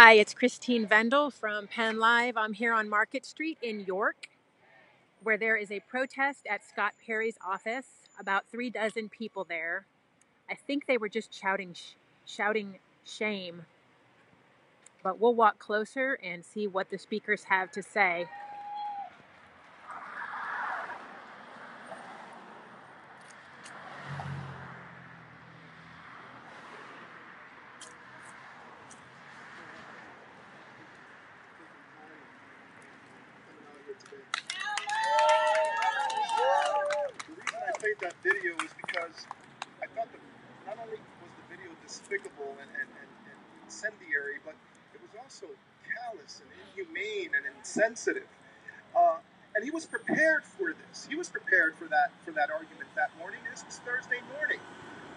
Hi, it's Christine Vendel from PennLive. I'm here on Market Street in York, where there is a protest at Scott Perry's office. About 3 dozen people there. I think they were just shouting shame. But we'll walk closer and see what the speakers have to say. The reason I played that video is because I thought that not only was the video despicable and incendiary, but it was also callous and inhumane and insensitive. And he was prepared for this. He was prepared for that argument that morning. This was Thursday morning.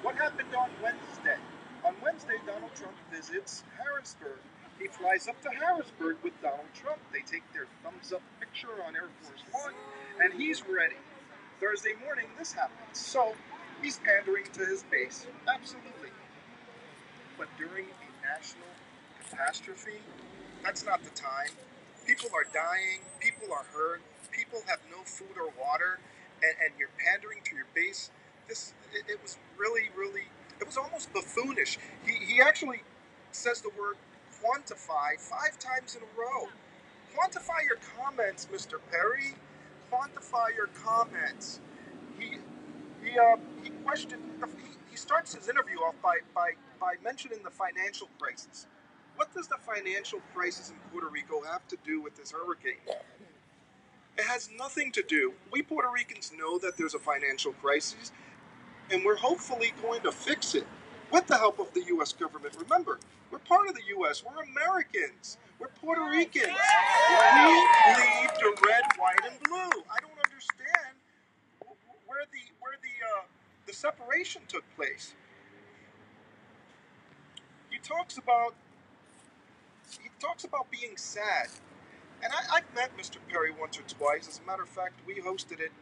What happened on Wednesday? On Wednesday, Donald Trump visits Harrisburg. He flies up to Harrisburg with Donald Trump. They take their thumbs up picture on Air Force One, and he's ready. Thursday morning, this happens. So he's pandering to his base, absolutely. But during a national catastrophe, that's not the time. People are dying, people are hurt, people have no food or water, and you're pandering to your base. It was really, it was almost buffoonish. He actually says the word quantify 5 times in a row. Quantify your comments, Mr. Perry. Quantify your comments. He questioned. He starts his interview off by mentioning the financial crisis. What does the financial crisis in Puerto Rico have to do with this hurricane? It has nothing to do. We Puerto Ricans know that there's a financial crisis, and we're hopefully going to fix it with the help of the U.S. government. Remember, we're part of the U.S. We're Americans. We're Puerto Ricans. We bleed the red, white, and blue. I don't understand where the separation took place. He talks about being sad. And I've met Mr. Perry once or twice. As a matter of fact, we hosted it,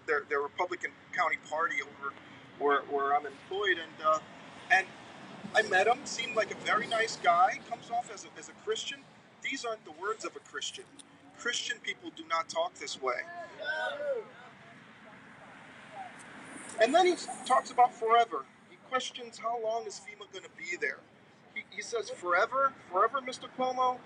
their Republican County Party over where I'm employed, and I met him. Seemed like a very nice guy. Comes off as a Christian. These aren't the words of a Christian. Christian people do not talk this way. And then he talks about forever. He questions how long is FEMA going to be there. He says forever, Mr. Cuomo.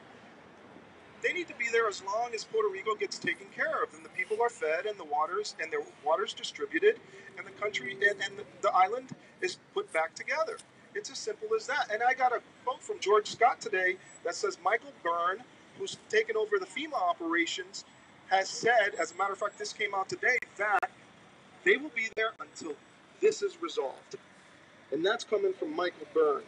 They need to be there as long as Puerto Rico gets taken care of, and the people are fed, and their water's distributed, and the country and the island is put back together. It's as simple as that. And I got a quote from George Scott today that says Michael Byrne, who's taken over the FEMA operations, has said, as a matter of fact, this came out today, that they will be there until this is resolved. And that's coming from Michael Byrne.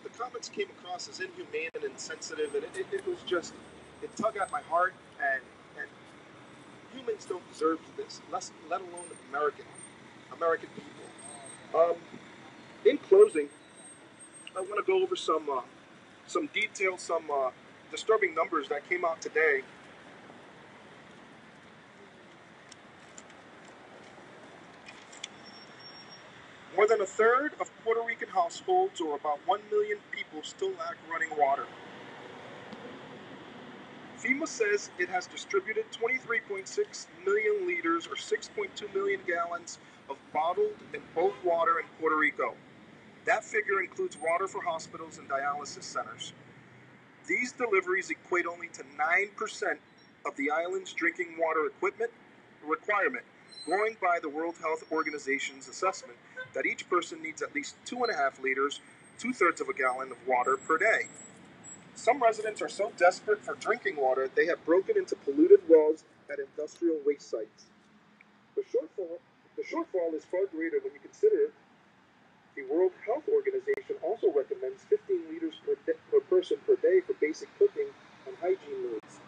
The comments came across as inhumane and insensitive, and it was just, it tugged at my heart, and humans don't deserve this, let alone American people. In closing, I want to go over some details, some disturbing numbers that came out today. More than a third of Puerto Rican households, or about 1 million people, still lack running water. FEMA says it has distributed 23.6 million liters, or 6.2 million gallons, of bottled and bulk water in Puerto Rico. That figure includes water for hospitals and dialysis centers. These deliveries equate only to 9% of the island's drinking water equipment requirement, going by the World Health Organization's assessment that each person needs at least 2.5 liters, 2/3 of a gallon of water per day. Some residents are so desperate for drinking water, they have broken into polluted wells at industrial waste sites. The shortfall is far greater when you consider the World Health Organization also recommends 15 liters per person per day for basic cooking and hygiene needs.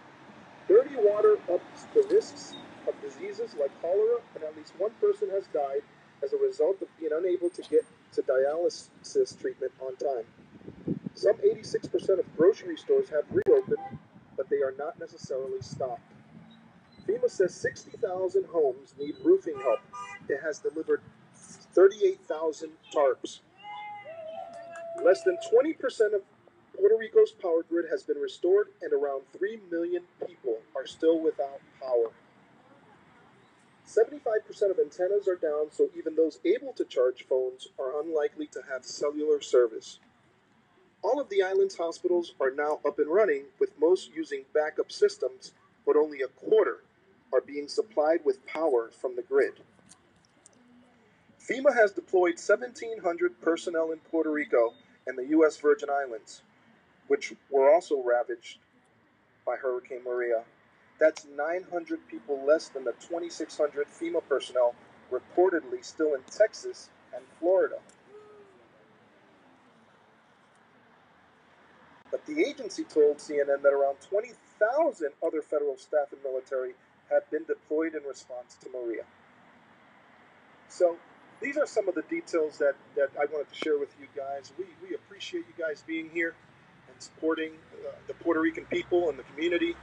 Dirty water ups the risks of diseases like cholera, and at least one person has died as a result of being unable to get to dialysis treatment on time. Some 86% of grocery stores have reopened, but they are not necessarily stocked. FEMA says 60,000 homes need roofing help. It has delivered 38,000 tarps. Less than 20% of Puerto Rico's power grid has been restored, and around 3 million people are still without power. 75% of antennas are down, so even those able to charge phones are unlikely to have cellular service. All of the island's hospitals are now up and running, with most using backup systems, but only a quarter are being supplied with power from the grid. FEMA has deployed 1,700 personnel in Puerto Rico and the U.S. Virgin Islands, which were also ravaged by Hurricane Maria. That's 900 people less than the 2,600 FEMA personnel reportedly still in Texas and Florida. But the agency told CNN that around 20,000 other federal staff and military have been deployed in response to Maria. So these are some of the details that I wanted to share with you guys. We appreciate you guys being here and supporting the Puerto Rican people and the community.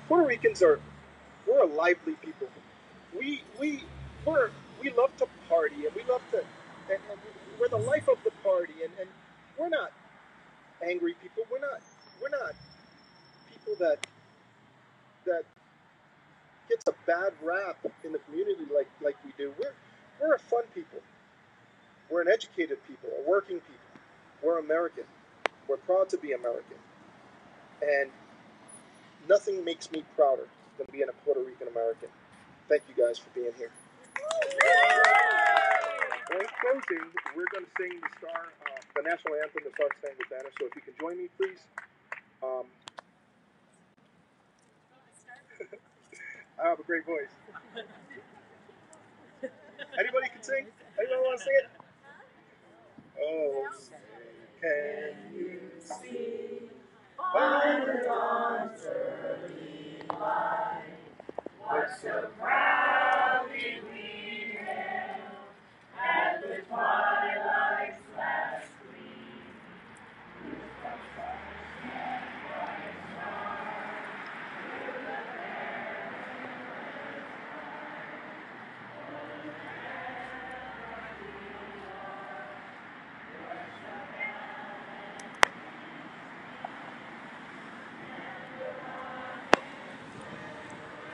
Puerto Ricans we're a lively people. We love to party, and we love to, and we're the life of the party, and we're not angry people. We're not people that gets a bad rap in the community like we do. We're a fun people. We're an educated people, a working people. We're American. We're proud to be American. And nothing makes me prouder than being a Puerto Rican American. Thank you guys for being here. Well, in closing, we're going to sing the national anthem, the Star Spangled Banner. So if you can join me, please. I have a great voice. Anybody can sing? Anybody want to sing it? Oh, can you see by the dawn's early light what so proudly we hailed at the twilight's last gleam, with the first and bright star through the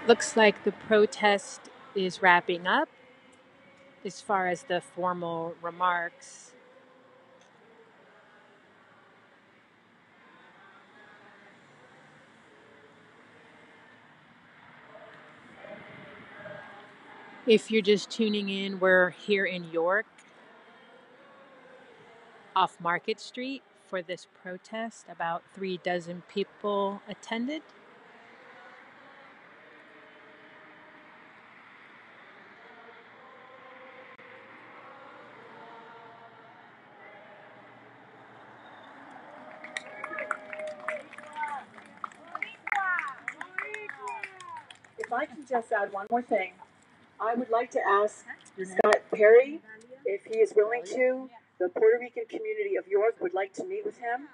Looks like the protest is wrapping up as far as the formal remarks. If you're just tuning in, we're here in York off Market Street for this protest. About 36 people attended. If I can just add one more thing, I would like to ask Scott Perry if he is willing to. The Puerto Rican community of York would like to meet with him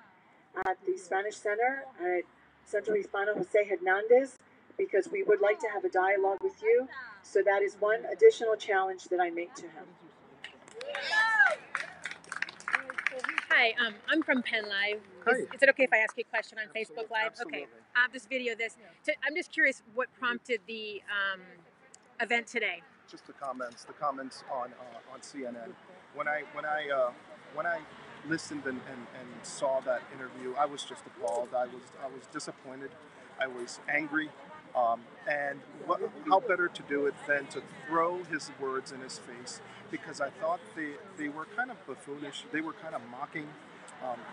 at the Spanish Center at Centro Hispano Jose Hernandez, because we would like to have a dialogue with you. So that is one additional challenge that I make to him. Hi, I'm from PennLive. Is it okay if I ask you a question on Facebook Live? Absolutely. Okay. I'm just curious what prompted the event today. Just the comments on CNN. When I listened and saw that interview, I was just appalled. I was disappointed. I was angry. And how better to do it than to throw his words in his face, because I thought they were kind of buffoonish. They were kind of mocking.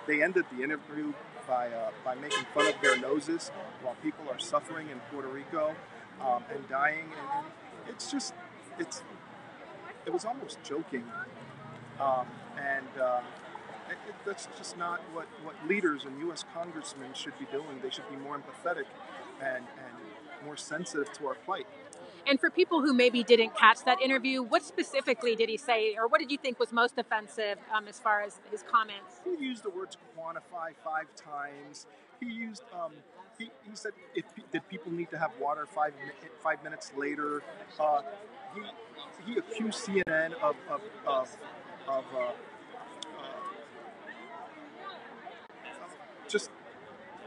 They ended the interview by making fun of their noses while people are suffering in Puerto Rico and dying. And it was almost joking. That's just not what leaders and U.S. congressmen should be doing. They should be more empathetic and more sensitive to our plight. And for people who maybe didn't catch that interview, what specifically did he say, or what did you think was most offensive as far as his comments? He used the words quantify 5 times. He used he said, did people need to have water 5 minutes later? He accused CNN of just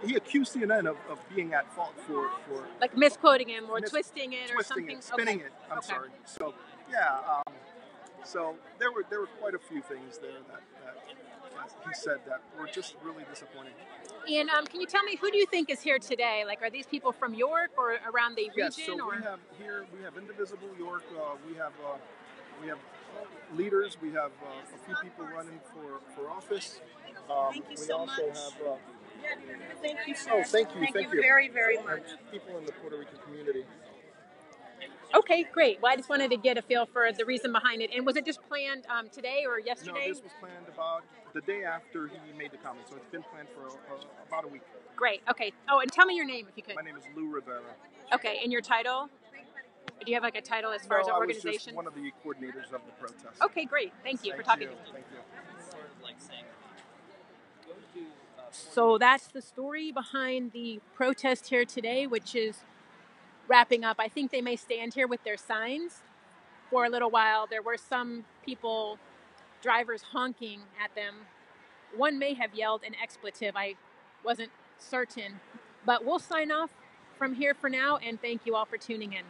he accused CNN of being at fault for like misquoting him or twisting it or something, spinning it. I'm sorry. So yeah, so there were quite a few things there that he said that were just really disappointing. And can you tell me, who do you think is here today? Like, are these people from York or around the region? Yes, so we have Indivisible York. We have leaders. We have a few people running for office. Thank you so much. Thank you, sir. Oh, thank you very, very much. People in the Puerto Rican community. Okay, great. Well, I just wanted to get a feel for the reason behind it. And was it just planned today or yesterday? No, this was planned about the day after he made the comment. So it's been planned for about a week. Great. Okay. Oh, and tell me your name if you could. My name is Lou Rivera. Okay, and your title? Do you have like a title as far as an organization? I was just one of the coordinators of the protest. Okay, great. Thank you for talking to me. Thank you. So that's the story behind the protest here today, which is wrapping up. I think they may stand here with their signs for a little while. There were some people, drivers honking at them. One may have yelled an expletive. I wasn't certain. But we'll sign off from here for now, and thank you all for tuning in.